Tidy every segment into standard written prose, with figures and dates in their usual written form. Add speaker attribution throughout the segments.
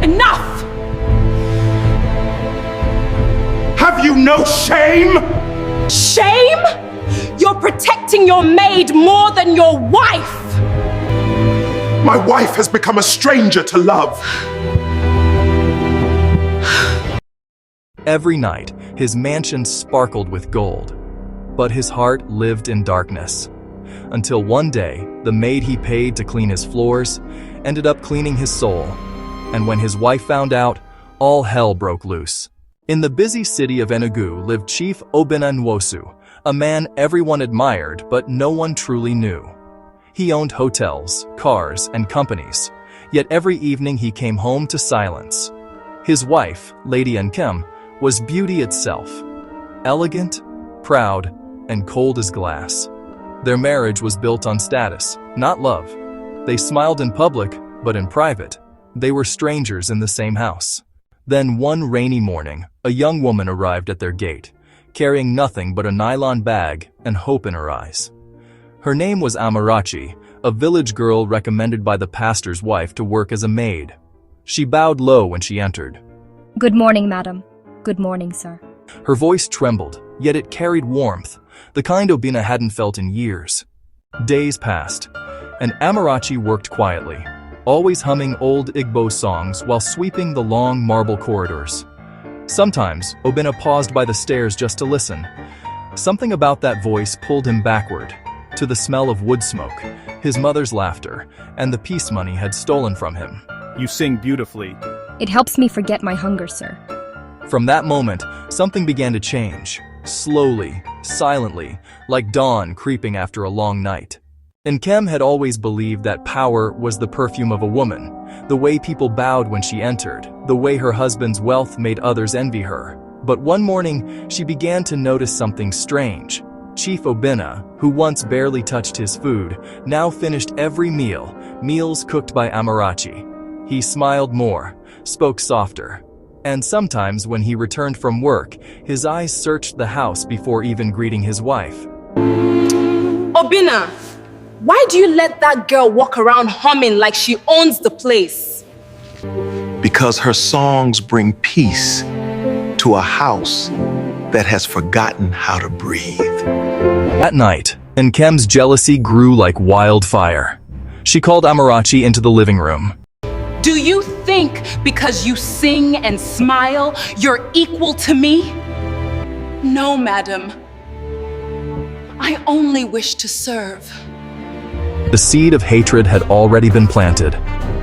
Speaker 1: Enough!
Speaker 2: Have you no shame?
Speaker 1: Shame? You're protecting your maid more than your wife!
Speaker 2: My wife has become a stranger to love.
Speaker 3: Every night, his mansion sparkled with gold, but his heart lived in darkness. Until one day, the maid he paid to clean his floors ended up cleaning his soul. And when his wife found out, all hell broke loose. In the busy city of Enugu lived Chief Obinna Nwosu, a man everyone admired but no one truly knew. He owned hotels, cars, and companies, yet every evening he came home to silence. His wife, Lady Nkem, was beauty itself, elegant, proud, and cold as glass. Their marriage was built on status, not love. They smiled in public, but in private, they were strangers in the same house. Then one rainy morning, a young woman arrived at their gate, carrying nothing but a nylon bag and hope in her eyes. Her name was Amarachi, a village girl recommended by the pastor's wife to work as a maid. She bowed low when she entered.
Speaker 4: Good morning, madam. Good morning, sir.
Speaker 3: Her voice trembled, yet it carried warmth, the kind Obinna hadn't felt in years. Days passed, and Amarachi worked quietly, always humming old Igbo songs while sweeping the long marble corridors. Sometimes, Obinna paused by the stairs just to listen. Something about that voice pulled him backward, to the smell of wood smoke, his mother's laughter, and the peace money had stolen from him.
Speaker 5: You sing beautifully.
Speaker 4: It helps me forget my hunger, sir.
Speaker 3: From that moment, something began to change, slowly, silently, like dawn creeping after a long night. Nkem had always believed that power was the perfume of a woman, the way people bowed when she entered, the way her husband's wealth made others envy her. But one morning, she began to notice something strange. Chief Obinna, who once barely touched his food, now finished every meal, meals cooked by Amarachi. He smiled more, spoke softer, and sometimes when he returned from work, his eyes searched the house before even greeting his wife.
Speaker 1: Obinna, why do you let that girl walk around humming like she owns the place?
Speaker 6: Because her songs bring peace to a house that has forgotten how to breathe.
Speaker 3: At night, Nkem's jealousy grew like wildfire. She called Amarachi into the living room.
Speaker 1: Do you think because you sing and smile, you're equal to me? No, madam. I only wish to serve.
Speaker 3: The seed of hatred had already been planted.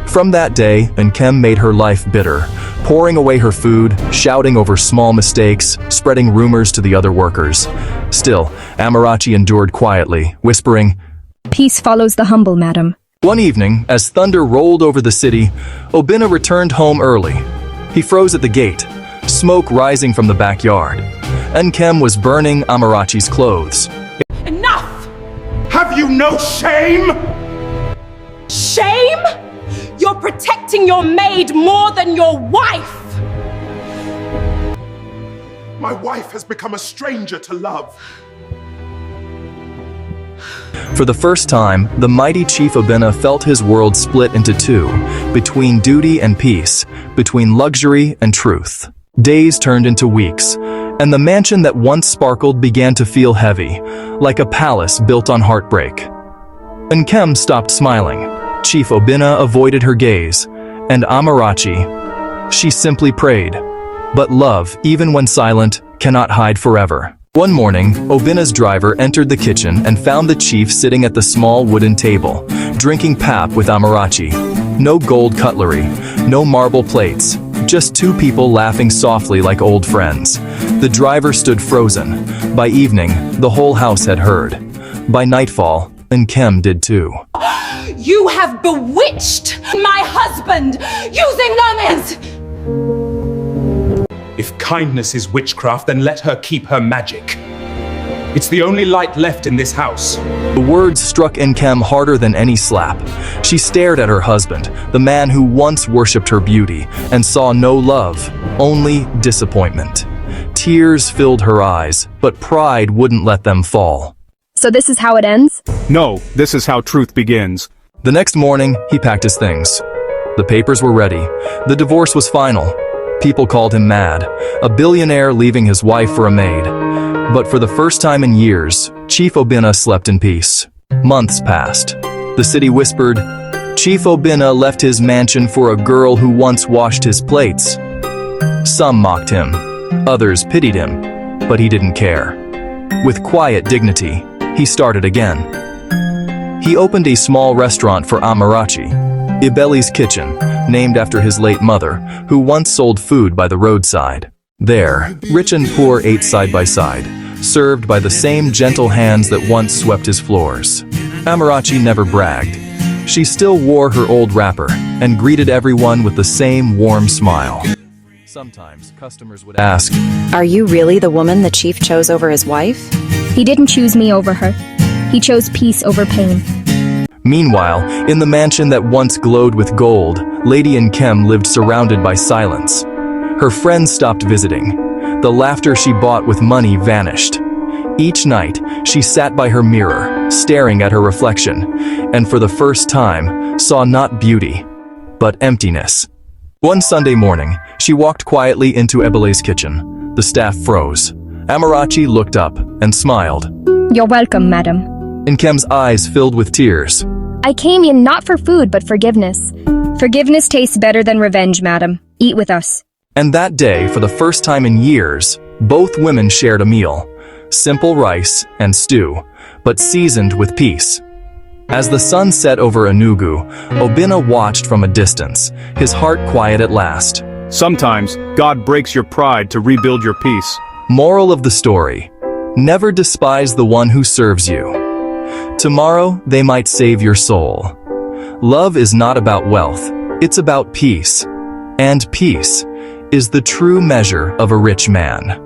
Speaker 3: From that day, Nkem made her life bitter, pouring away her food, shouting over small mistakes, spreading rumors to the other workers. Still, Amarachi endured quietly, whispering,
Speaker 4: Peace follows the humble, madam.
Speaker 3: One evening, as thunder rolled over the city, Obinna returned home early. He froze at the gate, smoke rising from the backyard. Nkem was burning Amarachi's clothes.
Speaker 1: Enough!
Speaker 2: Have you no shame?
Speaker 1: Shame? You're protecting your maid more than your wife!
Speaker 2: My wife has become a stranger to love.
Speaker 3: For the first time, the mighty Chief Obinna felt his world split into two, between duty and peace, between luxury and truth. Days turned into weeks, and the mansion that once sparkled began to feel heavy, like a palace built on heartbreak. Nkem stopped smiling. Chief Obinna avoided her gaze, and Amarachi, she simply prayed. But love, even when silent, cannot hide forever. One morning, Obinna's driver entered the kitchen and found the chief sitting at the small wooden table, drinking pap with Amarachi. No gold cutlery, no marble plates, just two people laughing softly like old friends. The driver stood frozen. By evening, the whole house had heard. By nightfall, Nkem did too.
Speaker 1: You have bewitched my husband using lemons!
Speaker 2: If kindness is witchcraft, then let her keep her magic. It's the only light left in this house.
Speaker 3: The words struck Nkem harder than any slap. She stared at her husband, the man who once worshipped her beauty, and saw no love, only disappointment. Tears filled her eyes, but pride wouldn't let them fall.
Speaker 4: So this is how it ends?
Speaker 5: No, this is how truth begins.
Speaker 3: The next morning, he packed his things. The papers were ready. The divorce was final. People called him mad, a billionaire leaving his wife for a maid. But for the first time in years, Chief Obinna slept in peace. Months passed. The city whispered, Chief Obinna left his mansion for a girl who once washed his plates. Some mocked him. Others pitied him. But he didn't care. With quiet dignity, he started again. He opened a small restaurant for Amarachi, Ibeli's kitchen, named after his late mother, who once sold food by the roadside. There, rich and poor ate side by side, served by the same gentle hands that once swept his floors. Amarachi never bragged. She still wore her old wrapper and greeted everyone with the same warm smile. Sometimes customers would ask,
Speaker 5: Are you really the woman the chief chose over his wife?
Speaker 4: He didn't choose me over her. He chose peace over pain.
Speaker 3: Meanwhile, in the mansion that once glowed with gold, Lady Nkem lived surrounded by silence. Her friends stopped visiting. The laughter she bought with money vanished. Each night, she sat by her mirror, staring at her reflection, and for the first time, saw not beauty, but emptiness. One Sunday morning, she walked quietly into Ibeli's kitchen. The staff froze. Amarachi looked up and smiled.
Speaker 4: You're welcome, madam.
Speaker 3: Nkem's eyes filled with tears.
Speaker 4: I came in not for food, but forgiveness. Forgiveness tastes better than revenge, madam. Eat with us.
Speaker 3: And that day, for the first time in years, both women shared a meal. Simple rice and stew, but seasoned with peace. As the sun set over Enugu, Obinna watched from a distance, his heart quiet at last.
Speaker 7: Sometimes, God breaks your pride to rebuild your peace.
Speaker 3: Moral of the story: never despise the one who serves you. Tomorrow, they might save your soul. Love is not about wealth, it's about peace. And peace is the true measure of a rich man.